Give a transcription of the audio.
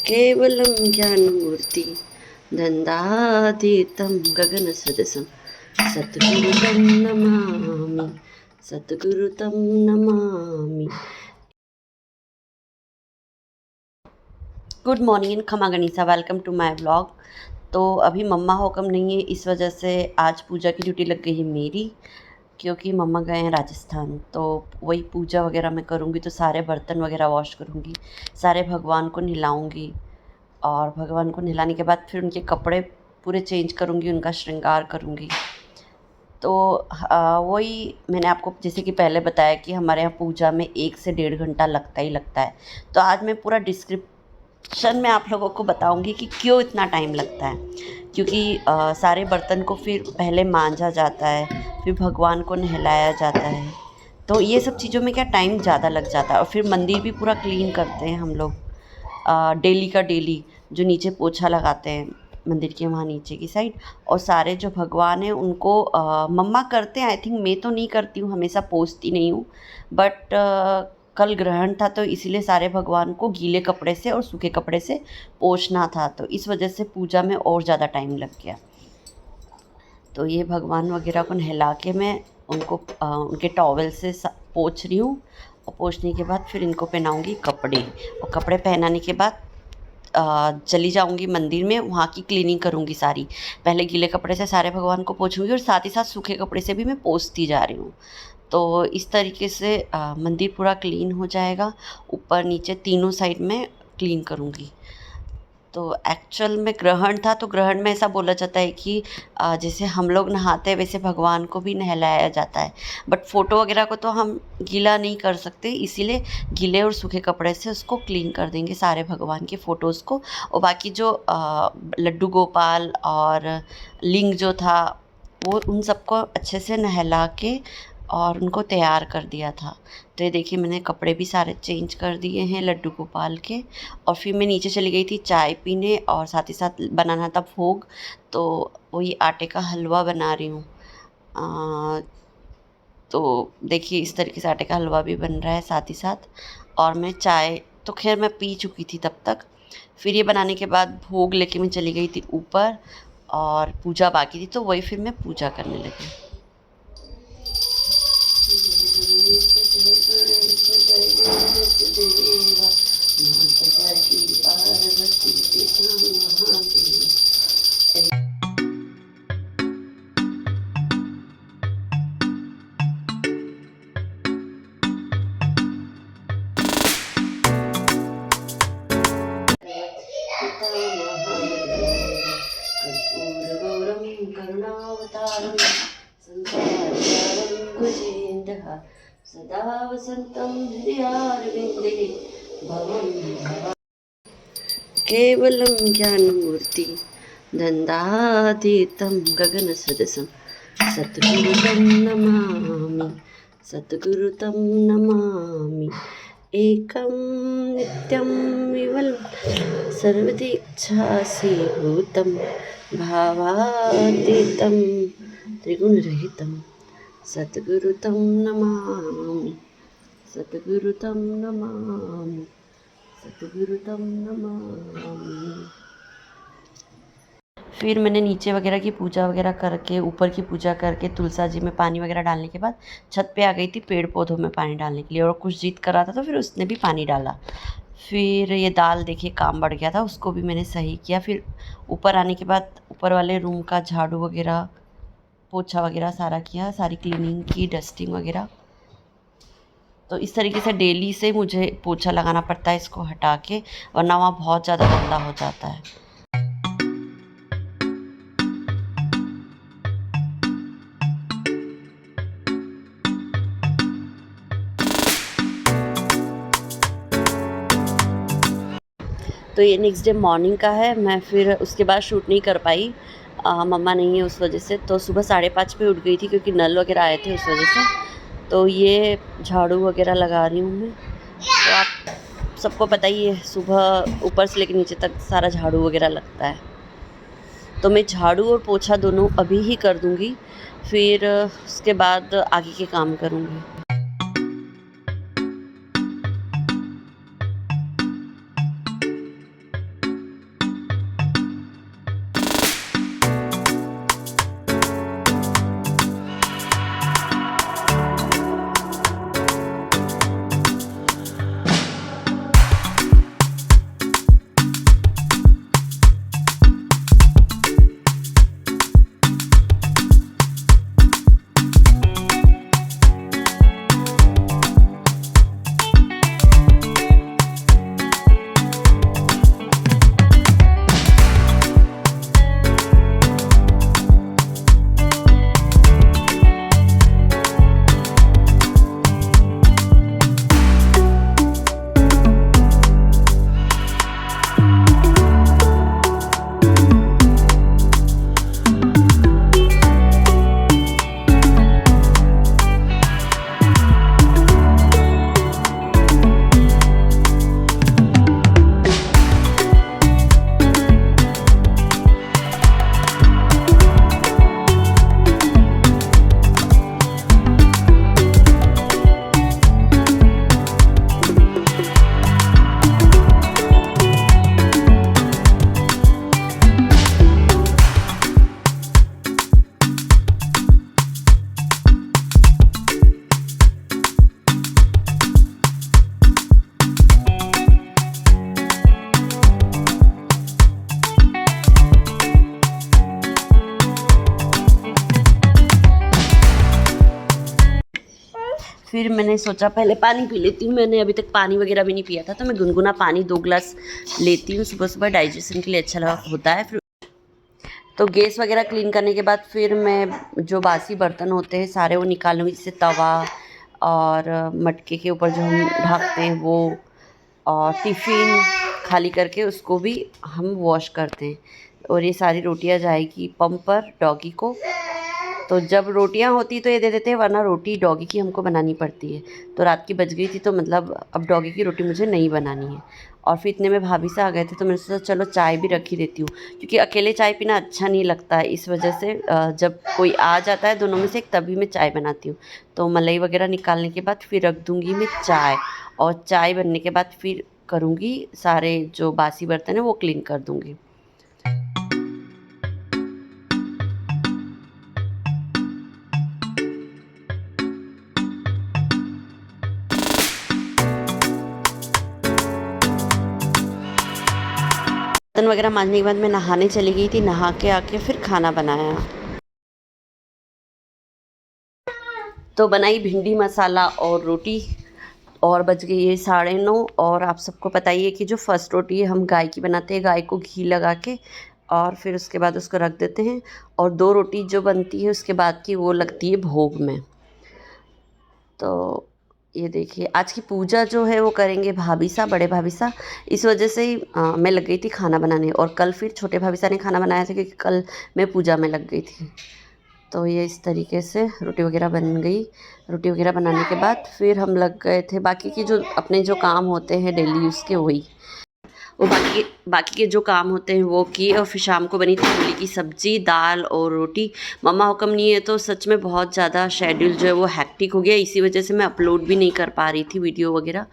केवलं ज्ञानमूर्ति दन्दातीतं गगनसदृशं सद्गुरुतं Namami, सद्गुरुतं Namami. Good morning and खमा गणिसा, वेलकम टू माय व्लॉग। तो अभी मम्मा हुक्म नहीं है, इस वजह से आज पूजा की ड्यूटी लग गई है मेरी, क्योंकि मम्मा गए हैं राजस्थान। तो वही पूजा वगैरह मैं करूँगी, तो सारे बर्तन वगैरह वॉश करूँगी, सारे भगवान को नहलाऊँगी और भगवान को नहलाने के बाद फिर उनके कपड़े पूरे चेंज करूँगी, उनका श्रृंगार करूँगी। तो वही मैंने आपको जैसे कि पहले बताया कि हमारे यहाँ पूजा में 1 से 1.5 घंटा लगता ही लगता है। तो आज मैं पूरा डिस्क्रिप्शन में आप लोगों को बताऊंगी कि क्यों इतना टाइम लगता है। क्योंकि सारे बर्तन को फिर पहले मांजा जाता है, फिर भगवान को नहलाया जाता है, तो ये सब चीज़ों में क्या टाइम ज़्यादा लग जाता है। और फिर मंदिर भी पूरा क्लीन करते हैं हम लोग, डेली का डेली, जो नीचे पोछा लगाते हैं मंदिर के वहाँ नीचे की साइड। और सारे जो भगवान हैं उनको मम्मा करते हैं, आई थिंक मैं तो नहीं करती हूँ, हमेशा पोंछती नहीं हूँ। बट कल ग्रहण था, तो इसलिए सारे भगवान को गीले कपड़े से और सूखे कपड़े से पोंछना था, तो इस वजह से पूजा में और ज़्यादा टाइम लग गया। तो ये भगवान वगैरह को नहला के मैं उनको उनके टॉवल से पोंछ रही हूँ। और पोंछने के बाद फिर इनको पहनाऊँगी कपड़े, और कपड़े पहनाने के बाद चली जाऊँगी मंदिर में, वहाँ की क्लीनिंग करूँगी सारी। पहले गीले कपड़े से सारे भगवान को पोंछूँगी और साथ ही साथ सूखे कपड़े से भी मैं पोंछती जा रही हूँ। तो इस तरीके से मंदिर पूरा क्लीन हो जाएगा, ऊपर नीचे तीनों साइड में क्लीन करूँगी। तो एक्चुअल में ग्रहण था, तो ग्रहण में ऐसा बोला जाता है कि जैसे हम लोग नहाते हैं वैसे भगवान को भी नहलाया जाता है। बट फ़ोटो वगैरह को तो हम गीला नहीं कर सकते, इसीलिए गीले और सूखे कपड़े से उसको क्लीन कर देंगे, सारे भगवान के फ़ोटोज़ को। और बाकी जो लड्डू गोपाल और लिंग जो था, वो उन सबको अच्छे से नहला के और उनको तैयार कर दिया था। तो ये देखिए, मैंने कपड़े भी सारे चेंज कर दिए हैं लड्डू गोपाल के। और फिर मैं नीचे चली गई थी चाय पीने, और साथ ही साथ बनाना था भोग। तो वही आटे का हलवा बना रही हूँ। तो देखिए, इस तरीके से आटे का हलवा भी बन रहा है साथ ही साथ। और मैं चाय तो खैर मैं पी चुकी थी तब तक। फिर ये बनाने के बाद भोग लेके मैं चली गई थी ऊपर, और पूजा बाकी थी, तो वही फिर मैं पूजा करने लगी। कर्पूरगौरं करुणावतारं संसारसारं भुजेन्द्रः सदा वसन्तं हृदयारविन्दे भवं भव। केवलं ज्ञानमूर्ति दन्दातीतं गगनसदृशं सद्गुरुतं नमामि, सद्गुरुतं नमामि। एकं नित्यं विमलं सर्वदीक्षासीभूतं भावातीतं त्रिगुणरहितं सद्गुरुतं नमामि, सद्गुरुतं नमामि, सद्गुरुतं नमामि। फिर मैंने नीचे वगैरह की पूजा वगैरह करके, ऊपर की पूजा करके, तुलसा जी में पानी वगैरह डालने के बाद छत पे आ गई थी पेड़ पौधों में पानी डालने के लिए। और कुछ जिद कर रहा था, तो फिर उसने भी पानी डाला। फिर ये दाल देखिए काम बढ़ गया था, उसको भी मैंने सही किया। फिर ऊपर आने के बाद ऊपर वाले रूम का झाड़ू वगैरह, पोछा वगैरह सारा किया, सारी क्लीनिंग की, डस्टिंग वगैरह। तो इस तरीके से डेली से मुझे पोछा लगाना पड़ता है इसको हटा के, वरना वहाँ बहुत ज़्यादा गंदा हो जाता है। तो ये नेक्स्ट डे मॉर्निंग का है। मैं फिर उसके बाद शूट नहीं कर पाई, मम्मा नहीं है उस वजह से। तो सुबह 5:30 पे उठ गई थी, क्योंकि नल वगैरह आए थे उस वजह से। तो ये झाड़ू वगैरह लगा रही हूँ मैं। तो आप सबको पता ही है, सुबह ऊपर से लेकर नीचे तक सारा झाड़ू वगैरह लगता है। तो मैं झाड़ू और पोछा दोनों अभी ही कर दूँगी, फिर उसके बाद आगे के काम करूँगी। फिर मैंने सोचा पहले पानी पी लेती हूँ। मैंने अभी तक पानी वगैरह भी नहीं पिया था, तो मैं गुनगुना पानी 2 ग्लास लेती हूँ सुबह सुबह, डाइजेशन के लिए अच्छा होता है। फिर तो गैस वगैरह क्लीन करने के बाद फिर मैं जो बासी बर्तन होते हैं सारे वो निकालूँगी, जैसे तवा और मटके के ऊपर जो हम ढकते हैं वो, और टिफ़िन खाली करके उसको भी हम वॉश करते हैं। और ये सारी रोटियां जाएगी पंप पर डॉगी को। तो जब रोटियां होती तो ये दे देते हैं, वरना रोटी डॉगी की हमको बनानी पड़ती है। तो रात की बज गई थी, तो मतलब अब डॉगी की रोटी मुझे नहीं बनानी है। और फिर इतने में भाभी से आ गए थे, तो मैंने सोचा चलो चाय भी रख ही देती हूँ, क्योंकि अकेले चाय पीना अच्छा नहीं लगता है। इस वजह से जब कोई आ जाता है दोनों में से एक, तभी मैं चाय बनाती हूँ। तो मलाई वगैरह निकालने के बाद फिर रख दूँगी मैं चाय, और चाय बनने के बाद फिर करूँगी सारे जो बासी बर्तन है वो क्लीन कर दूँगी। बर्तन वगैरह मांजने के बाद मैं नहाने चली गई थी। नहा के आके फिर खाना बनाया। तो बनाई भिंडी मसाला और रोटी, और बज गई है 9:30। और आप सबको पता ही है कि जो फर्स्ट रोटी है हम गाय की बनाते हैं, गाय को घी लगा के, और फिर उसके बाद उसको रख देते हैं। और 2 रोटी जो बनती है उसके बाद की वो लगती है भोग में। तो ये देखिए आज की पूजा जो है वो करेंगे भाभी सा, बड़े भाभी सा। इस वजह से ही मैं लग गई थी खाना बनाने, और कल फिर छोटे भाभी सा ने खाना बनाया था, क्योंकि कल मैं पूजा में लग गई थी। तो ये इस तरीके से रोटी वगैरह बन गई। रोटी वगैरह बनाने के बाद फिर हम लग गए थे बाकी की जो अपने जो काम होते हैं डेली यूज़ के, वही वो बाकी के जो काम होते हैं वो किए। और फिर शाम को बनी थी मूली की सब्ज़ी, दाल और रोटी। मम्मा हुक्म नहीं है तो सच में बहुत ज़्यादा शेड्यूल जो है वो हैक्टिक हो गया, इसी वजह से मैं अपलोड भी नहीं कर पा रही थी वीडियो वगैरह।